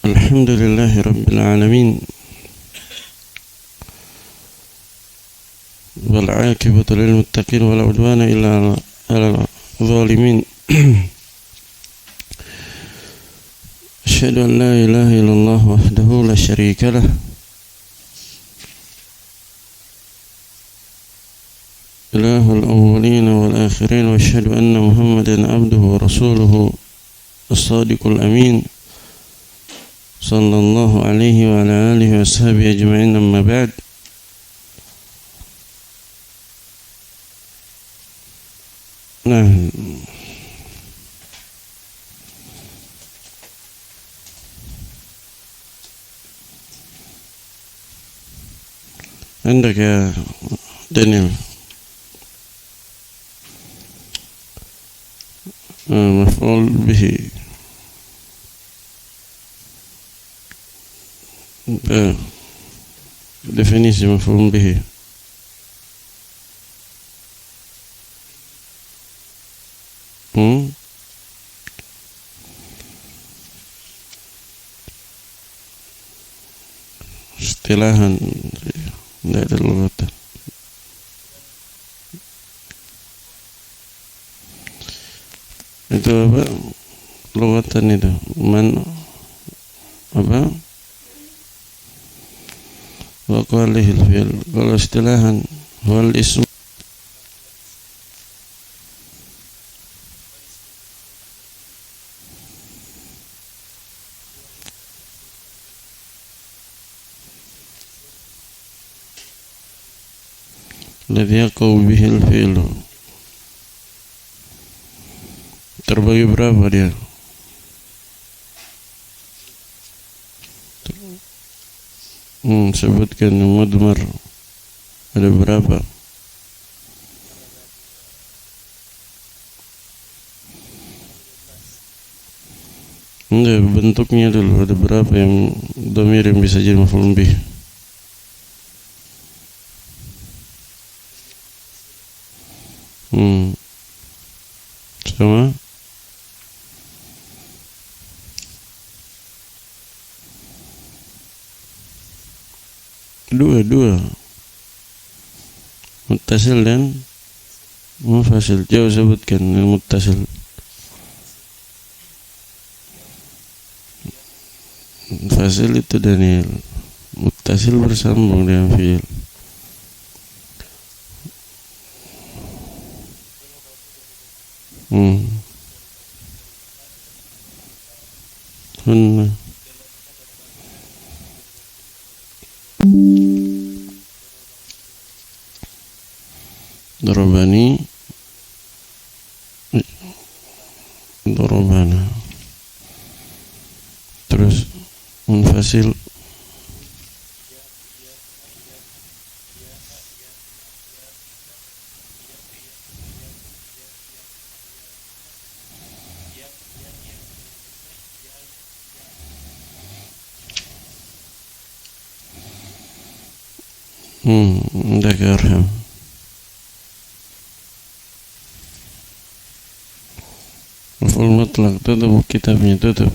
الحمد لله رب العالمين والعاقبة للمتقين ولا عدوان إلا على الظالمين أشهد أن لا إله إلا الله وحده لا شريك له إله الأولين والآخرين وأشهد أن محمدا عبده ورسوله الصادق الأمين صلى الله عليه وعلى آله وصحبه أجمعين أما بعد. Nah, عندك يا دانيال مفعول به definisi maf'ul bihi. Istilahan tidak ada lugatan. Itu apa? Lugatan itu apa? Wa qalihil fi'l. Kalau istilahan wal ism alladhi yaqau bihil fi'l. Terbagi berapa dia? Sebutkan mudmar ada berapa? Enggak, bentuknya dulu ada berapa yang dhamir yang bisa jadi maf'ul bih? Sama? Dua muttasil dan munfasil. Jauh sebutkan yang muttasil. Fasil itu Daniel, muttasil bersambung dengan fi'il. Hunna darabani darabana. Terus munfasil عندك أرحم. Maf'ul mutlaq tutup kitabnya, tutup.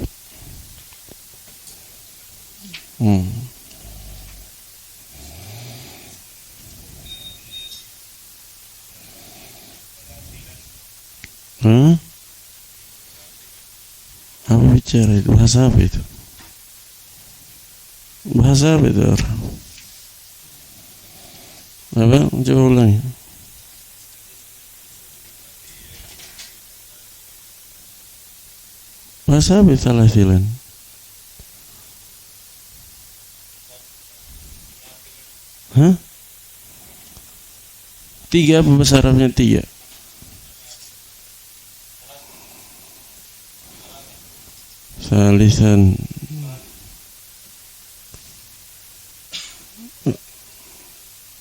Apa bicara itu? Bahasa apa itu? Bahasa apa itu orang? Apa? Coba ulangi. Bahasa apa itu salasilan? Tiga apa bahasa Arabnya tiga? Salisan.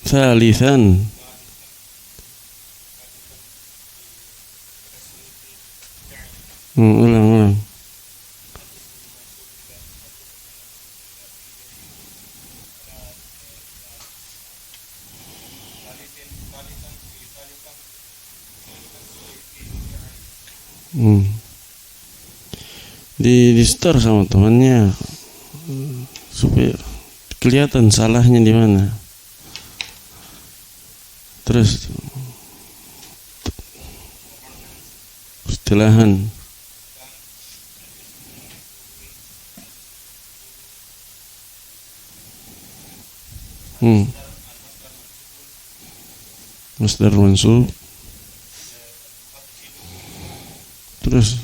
Salisan. Ulang. Di store sama temannya supaya kelihatan salahnya di mana. Terus istilahan masdar mansub, terus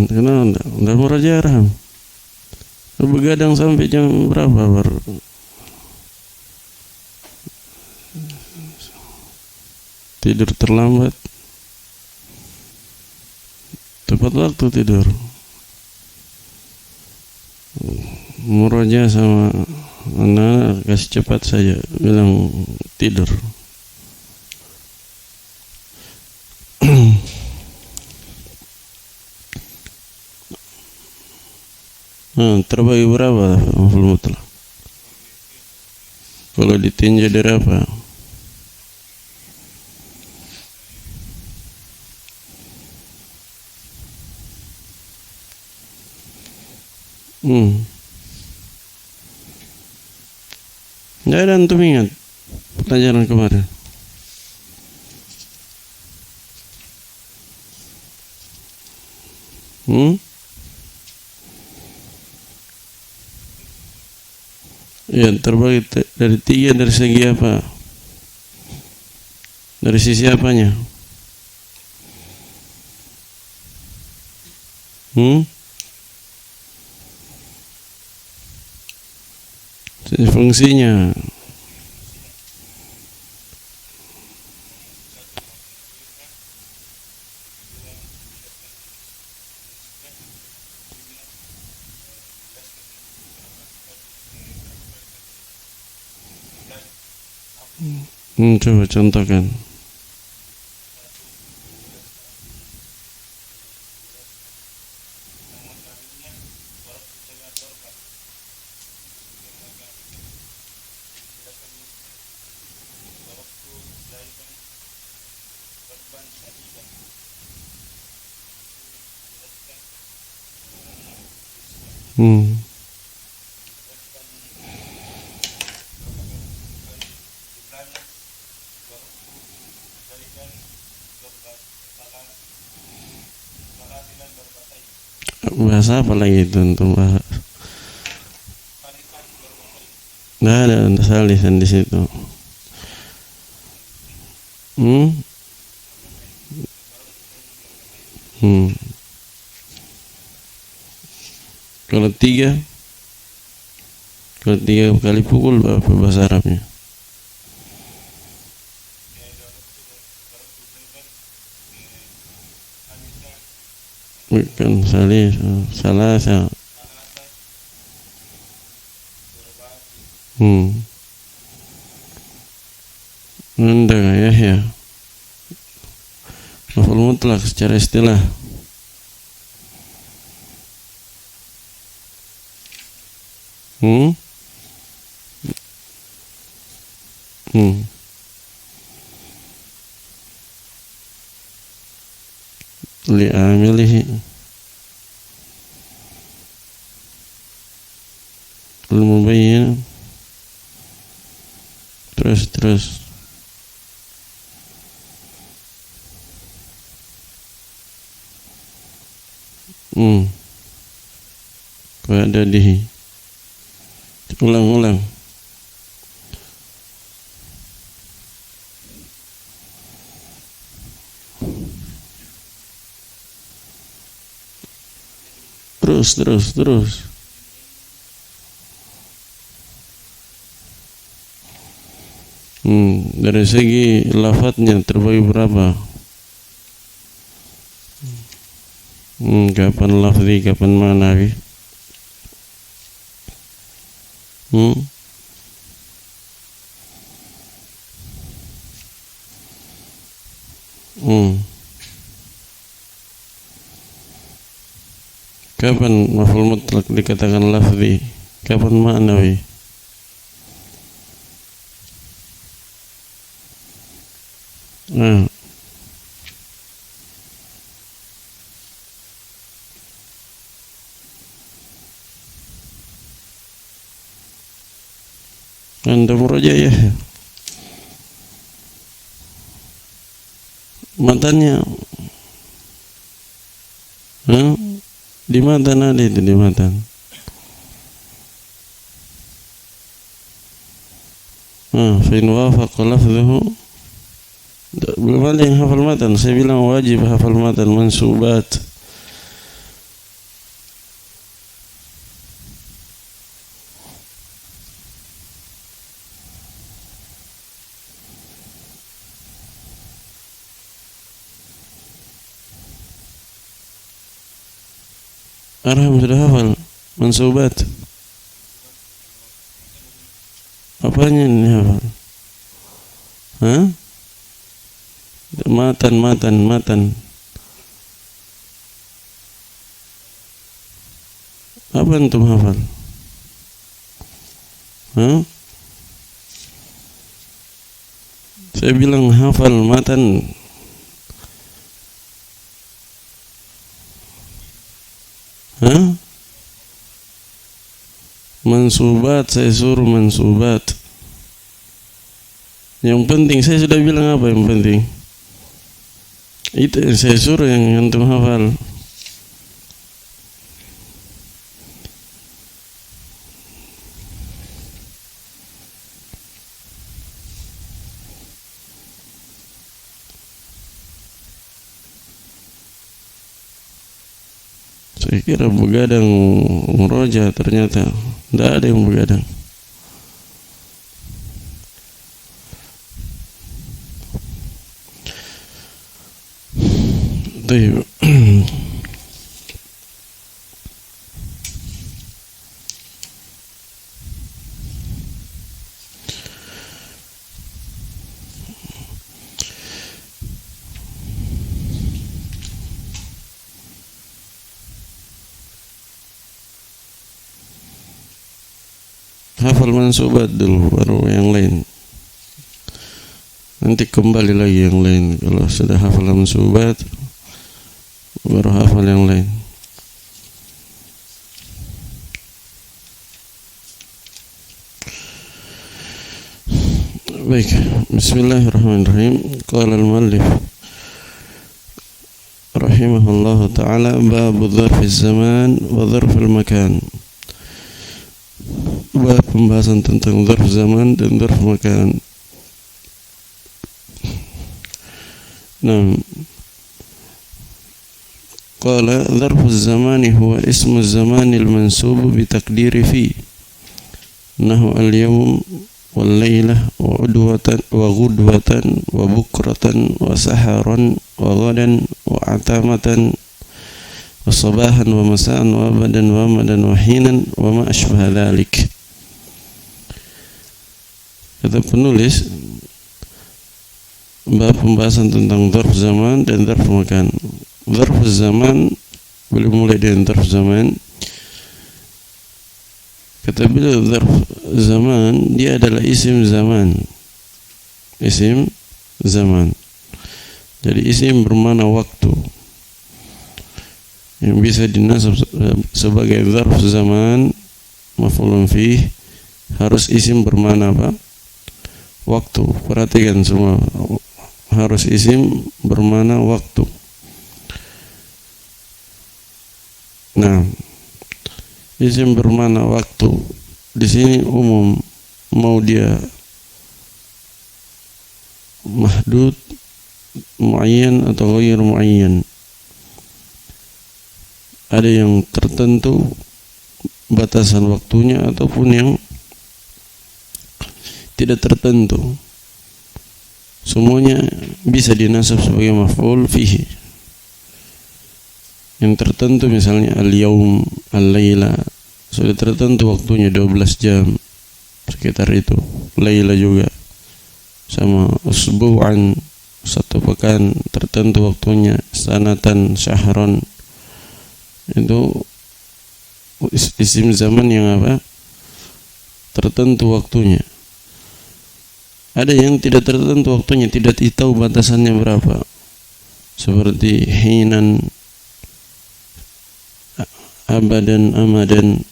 kenapa enggak murajaah? Begadang sampai jam berapa baru tidur terlambat, tepat waktu tidur. Murajaah sama anak kasih cepat saja bilang tidur. Terbagi berapa maf'ul mutlaq? Kalau ditinjau dari apa? Nggak ada, antum ingat pelajaran kemarin? Ya, terbagi dari tiga dari segi apa? Dari sisi apanya? Sisi fungsinya. Coba contohkan. Bahasa apa lagi itu untuk bahas? Nggak ada salisan di situ. Kalau tiga kali pukul apa bahasa Arabnya? Bukan salasa. Anda ya. Maf'ul mutlaq secara istilah. Li'amilihi al-mubayyin. Terus ada di ulang terus dari segi lafadznya terbagi berapa? Kapan lafzi, kapan manawi? Kapan maf'ul mutlaq dikatakan lafzi, kapan ma'nawi? Nah, Anda murojaah ya. Matanya di matan ada itu, di matan. Fa in wafaqa lafzuhu, belum ada yang hafal matan. Saya bilang wajib hafal matan mansubat. Arham sudah hafal mansubat. Apanya ini hafal? Matan. Apa antum hafal? Saya bilang hafal matan. Mansubat, saya suruh mansubat. Yang penting saya sudah bilang apa yang penting? Itu yang saya suruh, yang antum hafal. Saya kira begadang muroja, ternyata tidak ada yang begadang. Baik. Hafal mansubat dulu, baru yang lain. Nanti kembali lagi yang lain. Kalau sudah hafal mansubat, baru hafal yang lain. Baik, bismillahirrahmanirrahim. Qala al-muallif rahimahullahu ta'ala, babu dzarfiz zaman wa dzarfil makan. Bab pembahasan tentang dzarf zaman dan dzarf makan. Nah, qala dzarfuz zamani huwa ismu zamanil mansub bi taqdiri fi nahu al-yawm wal laylah wa udwatan wa ghudwatan wa bukratan wa saharan wa ghadan wa atamatan wa sabahan wa masaan wa abadan wa amadan wa hinan wa ma ashbaha dhalik. Kata penulis, bab pembahasan tentang dzarf zaman dan dzarf makan. Dzarf zaman, boleh mulai dengan dzarf zaman. Kata beliau, dzarf zaman dia adalah isim zaman. Isim zaman. Jadi isim bermakna waktu, yang bisa dinasab sebagai dzarf zaman, maf'ulun fih, harus isim bermakna apa? Waktu. Perhatikan semua, harus isim bermakna waktu. Nah, isim bermakna waktu di sini umum, mau dia mahdud, muayyan atau ghair muayyan. Ada yang tertentu batasan waktunya ataupun yang tidak tertentu. Semuanya bisa dinasab sebagai maf'ul fihi. Yang tertentu misalnya al-yaum, al-laila, sudah tertentu waktunya 12 jam sekitar itu. Laila juga sama, usbu'an, satu pekan tertentu waktunya, sanatan, syahran. Itu isim zaman yang apa? Tertentu waktunya. Ada yang tidak tertentu waktunya, tidak tahu batasannya berapa. Seperti hinan, abadan, amadan.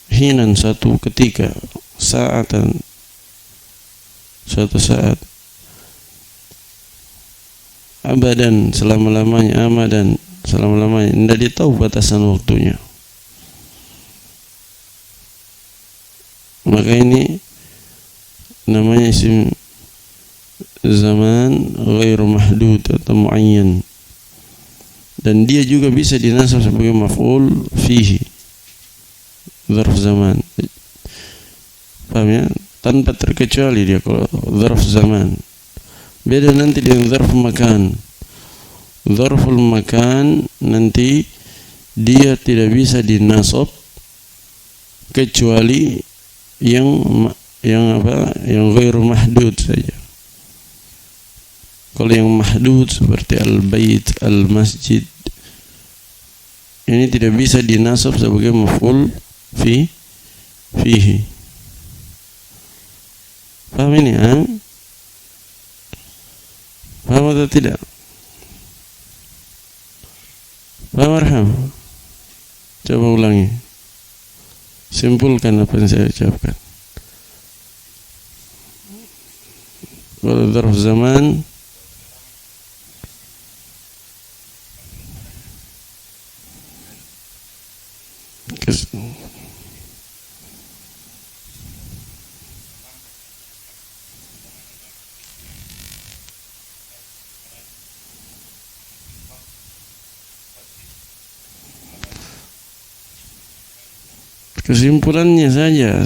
Hinan satu ketika, saatan suatu saat, abadan selama-lamanya, amadan selama-lamanya. Tidak ditahu batasan waktunya. Maka ini namanya isim zaman ghairu mahdud atau muayyan, dan dia juga bisa dinasab sebagai maf'ul fihi, dzarf zaman. Paham ya? Tanpa terkecuali dia kalau dzarf zaman. Beda nanti dengan dzarf makan. Dzarful makan nanti dia tidak bisa dinasab kecuali yang ghairu mahdud saja. Kalau yang mahdud seperti al-bait, al-masjid, ini tidak bisa dinasab sebagai maf'ul fihi. Paham ini? Paham atau tidak? Paham, Arham? Coba ulangi. Simpulkan apa yang saya ucapkan. Kalau dzarf zaman kesimpulannya saja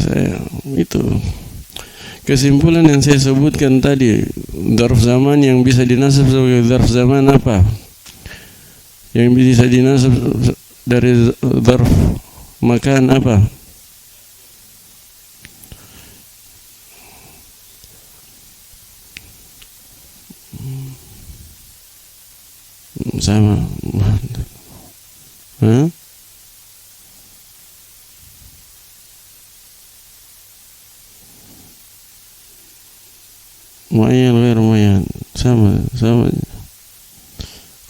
kesimpulan yang saya sebutkan tadi, dzarf zaman yang bisa dinasab sebagai dzarf zaman apa? Yang bisa dinasab dari dzarf makan apa? Sama. Muayyan ghair muayyan sama.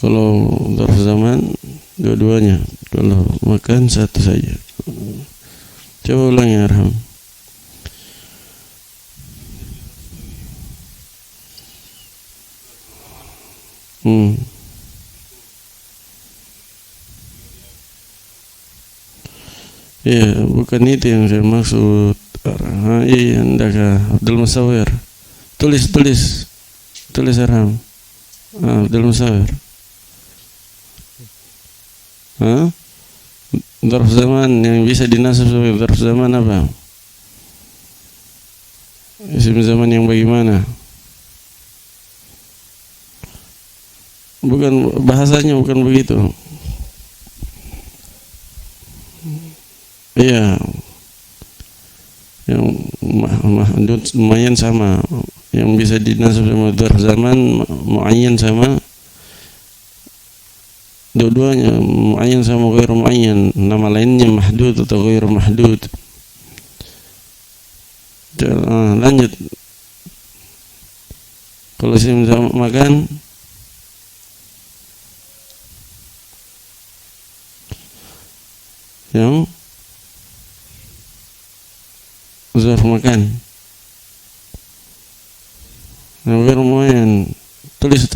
Kalau dzarf zaman dua-duanya, kalau makan satu saja. Coba ulangi, Arham. Ya, bukan itu yang saya maksud. Iya, ndaka Abdul Musawir. Tulis Arham. Abdul Musawir. Dzarf zaman yang bisa dinasab sebagai dzarf zaman apa? Isim zaman yang bagaimana? Bukan bahasanya, bukan begitu. Iya. Yang mahdud lumayan sama, yang bisa dinasab sama dzarf zaman muayyan sama, dua-duanya muayyan sama ghairu muayyan, nama lainnya mahdud atau ghairu mahdud. Lanjut. Kalau isim zaman makan yang dzarf makan hampir lumayan. Tulis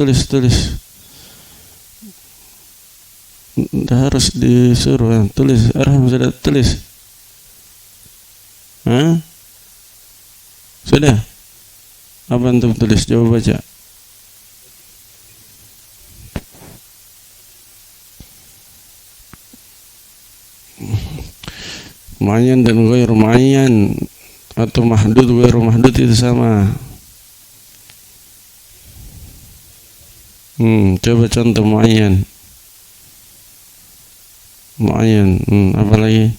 dah harus disuruh. Tulis, Arham sudah tulis. Sudah? Apa antum tulis? Coba baca. Muayyan dan ghairu muayyan atau mahdud ghairu mahdud itu sama. Coba contoh muayyan. Apa lagi?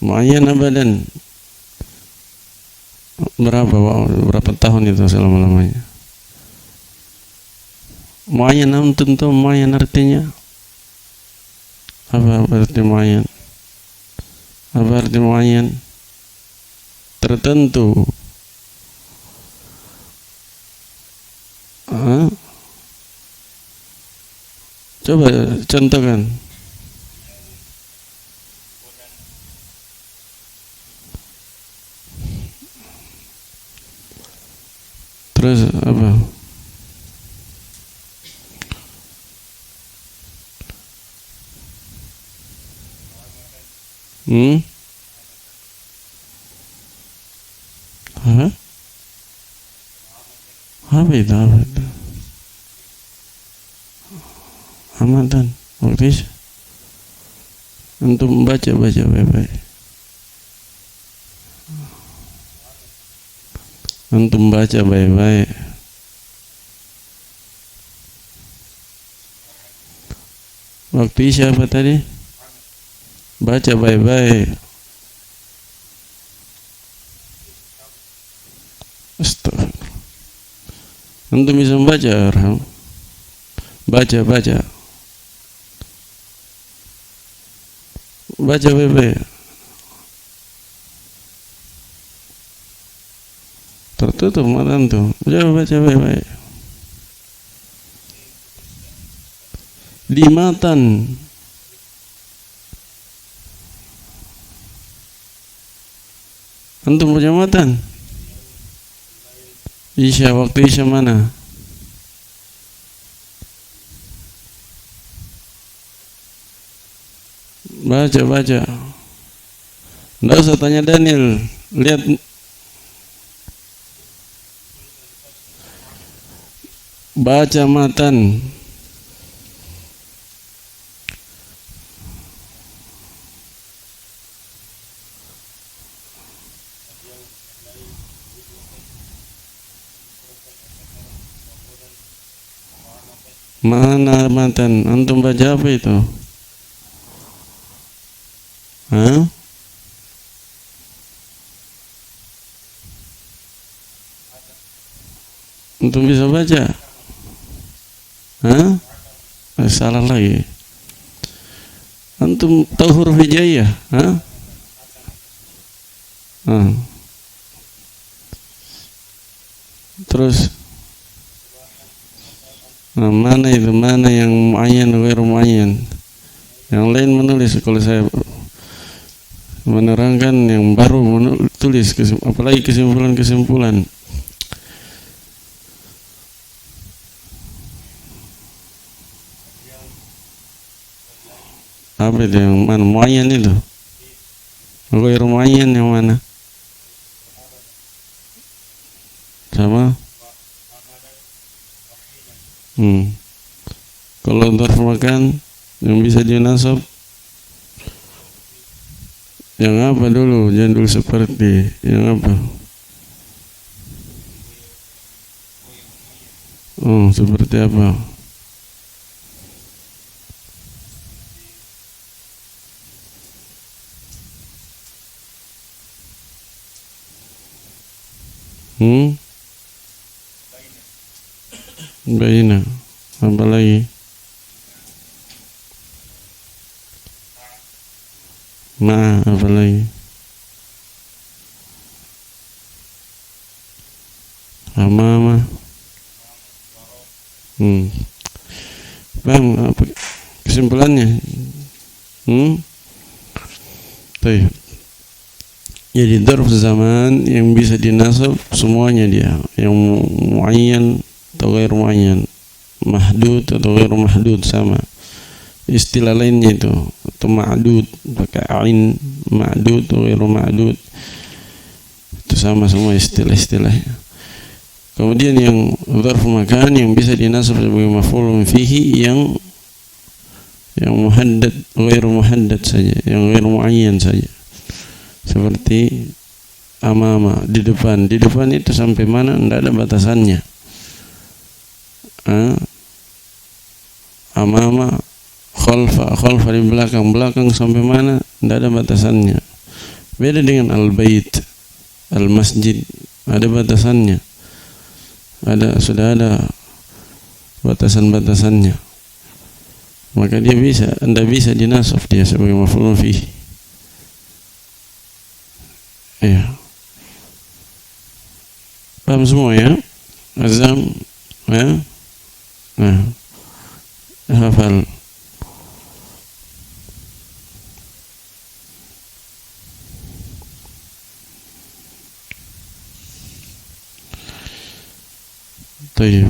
Muayyan abadan. Berapa tahun itu selama-lamanya? Muayyan tentu muayyan artinya apa arti muayyan? Apa arti muayyan? Tertentu. Coba contohkan. Terus apa? Apa? Apa itu? Amatan. Waktu untuk membaca baik-baik. Untuk membaca baik-baik. Waktu siapa tadi? Baca baik-baik. Astagfirullah. Untuk bisa membaca, baca. Baca baik-baik. Tertutup mata antum. Baca baik-baik. Di matan. Antum baca matan. Isya, waktu Isya mana? Baca. Nggak usah tanya Daniel. Lihat. Baca matan. Mana matan? Antum baca apa itu? Untuk bisa baca? Salah lagi. Antum tahu huruf hijaiyah? Terus mana itu? Mana yang muayyan, ghairu muayyan? Yang lain menulis. Kalau saya menerangkan yang baru tulis, apalagi kesimpulan. Apa itu yang mana? Muayyan itu? Ghairu muayyan yang mana? Sama? Kalau dzarf makan yang bisa dinasab yang apa dulu? Jangan dulu seperti yang apa? Seperti apa? Baina. Apa lagi? Apa lagi? Amama. Paham apa kesimpulannya? Baik. Jadi dzarf zaman yang bisa dinasab semuanya dia, yang muayyan atau ghairu muayyan, mahdud atau ghairu mahdud sama. Istilah lainnya itu, atau ma'dud pakai ain, ma'dud atau ghairu ma'dud, itu sama semua istilah-istilahnya. Kemudian yang dzarf makan yang bisa dinasab sebagai maf'ulun fihi yang muhaddad, ghairu muhaddad saja, yang ghairu muayyan saja. Seperti amama, di depan itu sampai mana? Tidak ada batasannya. Amama, khalfa di belakang sampai mana? Tidak ada batasannya. Beda dengan al-bait, al-masjid, ada batasannya. Sudah ada batasan-batasannya. Maka dia tidak bisa dinasab dia sebagai maf'ulun fihi. Ya. Paham semua ya? Azam, ya? Nah, hafal. Tayyib.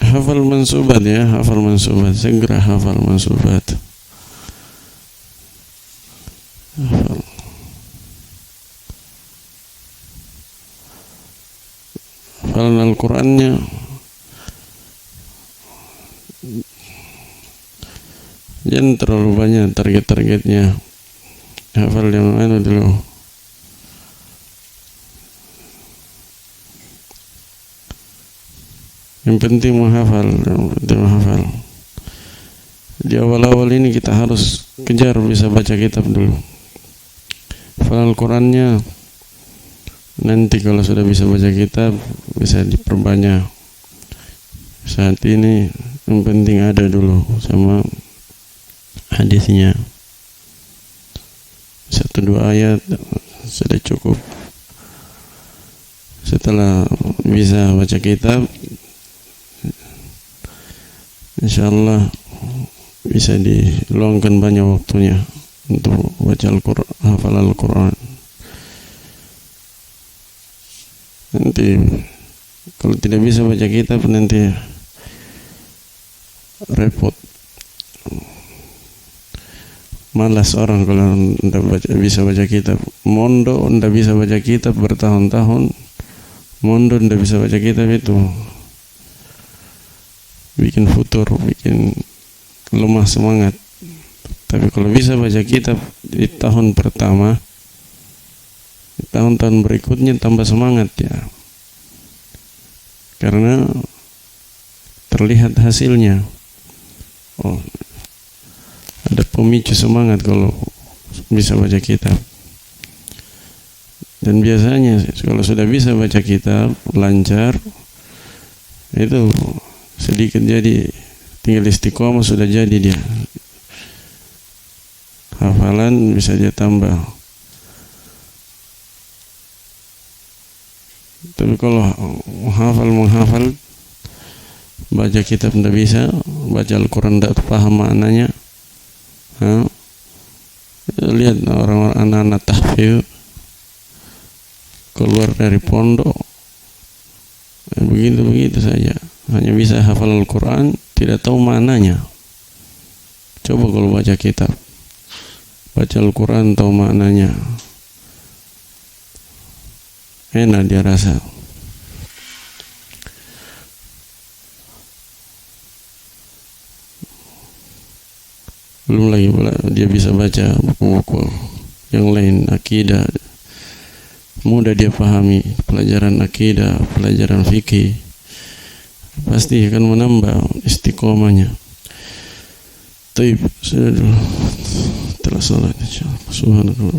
Hafal mansubat ya, hafal mansubat. Segera hafal mansubat. Hafal. Hafalan Al-Qur'annya jangan terlalu banyak target-targetnya. Hafal yang mana dulu. Yang penting menghafal, Di awal-awal ini kita harus kejar bisa baca kitab dulu. Hafal Al-Qur'annya nanti kalau sudah bisa baca kitab bisa diperbanyak. Saat ini yang penting ada dulu sama hadisnya. 1-2 ayat sudah cukup. Setelah bisa baca kitab, insyaallah bisa diluangkan banyak waktunya untuk baca Al-Qur'an, hafal Al-Qur'an. Nanti kalau tidak bisa baca kitab nanti repot. Malas orang kalau tidak bisa baca kitab. Mondok tidak bisa baca kitab bertahun-tahun. Mondok tidak bisa baca kitab itu bikin futur, bikin lemah semangat. Tapi kalau bisa baca kitab di tahun pertama, di tahun-tahun berikutnya tambah semangat ya. Karena terlihat hasilnya. Oh, ada pemicu semangat kalau bisa baca kitab. Dan biasanya kalau sudah bisa baca kitab lancar, itu sedikit jadi tinggal istiqomah sudah jadi dia. Hafalan bisa dia tambah. Tapi kalau menghafal baca kitab tidak bisa, baca Al-Quran tidak paham maknanya. Lihat orang-orang anak-anak tahfidz keluar dari pondok begitu saja, hanya bisa hafal Al-Quran, tidak tahu maknanya. Coba kalau baca kitab, baca Al-Quran tahu maknanya, enak dia rasa. Belum lagi dia bisa baca buku-buku yang lain, akidah, mudah dia pahami, pelajaran akidah, pelajaran fikih, pasti akan menambah istiqomahnya. Taib, sudah dulu telah salat insyaallah. Subhanallah.